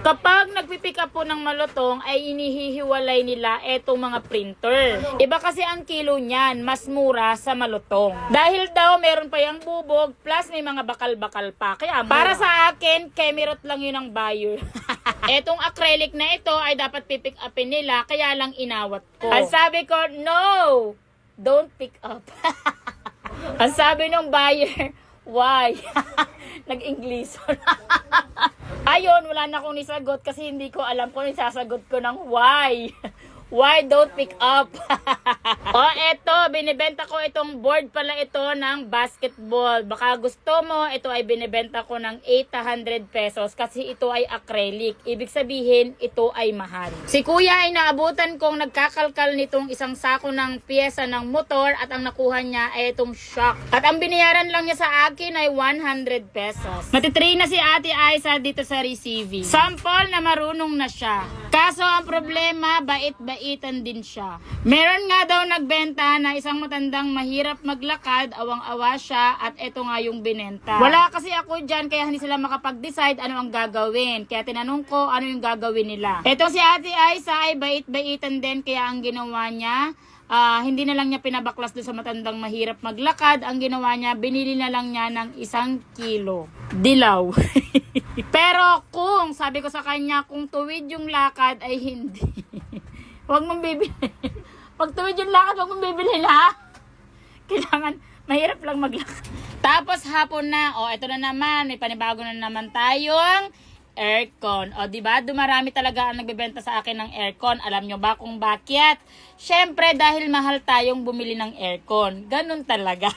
Kapag nagpipick up po ng malutong ay inihihiwalay nila etong mga printer. Iba kasi ang kilo niyan, mas mura sa malutong. Dahil daw meron pa yung bubog plus may mga bakal-bakal pa. Kaya para sa akin, kemirot lang yun ang buyer. Etong acrylic na ito ay dapat pipick upin nila, kaya lang inawat ko. Ang sabi ko, no! Don't pick up. Ang sabi ng buyer, why? Nag-English. Ayun, wala na akong nisagot kasi hindi ko alam kung isasagot ko ng why. Why don't pick up? O eto, binibenta ko itong board pala ito ng basketball. Baka gusto mo, ito ay binibenta ko ng 800 pesos kasi ito ay acrylic. Ibig sabihin, ito ay mahal. Si kuya ay naabutan kong nagkakalkal nitong isang sako ng pyesa ng motor at ang nakuha niya ay itong shock. At ang binayaran lang niya sa akin ay 100 pesos. Matitrain na si Ate Aiza dito sa receiving. Sample na marunong na siya. Kaso ang problema, bait-baitan din siya. Meron nga daw nagbenta na isang matandang mahirap maglakad, awang-awa siya at eto nga yung binenta. Wala kasi ako dyan kaya hindi sila makapag-decide ano ang gagawin. Kaya tinanong ko ano yung gagawin nila. Etong si Ate Aiza ay bait-baitan din kaya ang ginawa niya, hindi na lang niya pinabaklas doon sa matandang mahirap maglakad. Ang ginawa niya, binili na lang niya ng 1 kilo. Dilaw. Pero kung, sabi ko sa kanya, kung tuwid yung lakad ay hindi. Huwag mong bibili. Pag tuwid yung lakad, huwag mong bibili na. Kailangan, mahirap lang maglakad. Tapos hapon na, eto na naman, may panibago na naman tayong aircon. Diba? Dumarami talaga ang nagbebenta sa akin ng aircon. Alam nyo ba kung bakit? Syempre, dahil mahal tayong bumili ng aircon. Ganun talaga.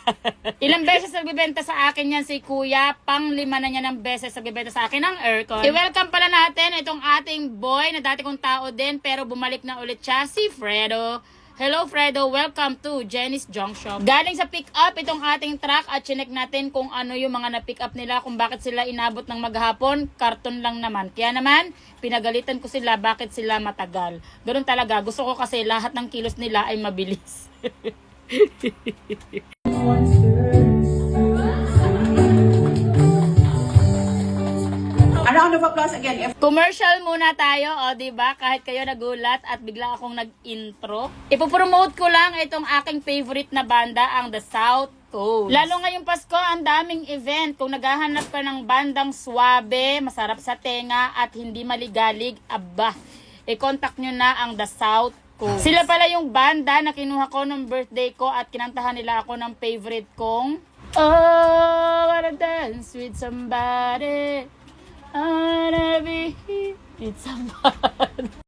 Ilang beses nagbebenta sa akin yan si Kuya. Pang-5 na niya ng beses nagbebenta sa akin ng aircon. I-welcome pala natin itong ating boy na dati kong tao din pero bumalik na ulit siya, si Fredo. Hello Fredo, welcome to Jenny's Junk Shop. Galing sa pick up itong ating truck at chinek natin kung ano yung mga na-pick up nila, kung bakit sila inabot ng maghapon. Karton lang naman. Kaya naman, pinagalitan ko sila bakit sila matagal. Ganun talaga. Gusto ko kasi lahat ng kilos nila ay mabilis. A round of applause again. Commercial muna tayo, diba? Kahit kayo nagulat at bigla akong nag-intro. Ipopromote ko lang itong aking favorite na banda, ang The South Coast. Lalo ngayong Pasko, ang daming event. Kung naghahanap ka ng bandang swabe, masarap sa tenga at hindi maligalig, i-contact nyo na ang The South Coast. Sila pala yung banda na kinuha ko nung birthday ko at kinantahan nila ako ng favorite kong Oh, wanna dance with somebody. I wanna be with somebody.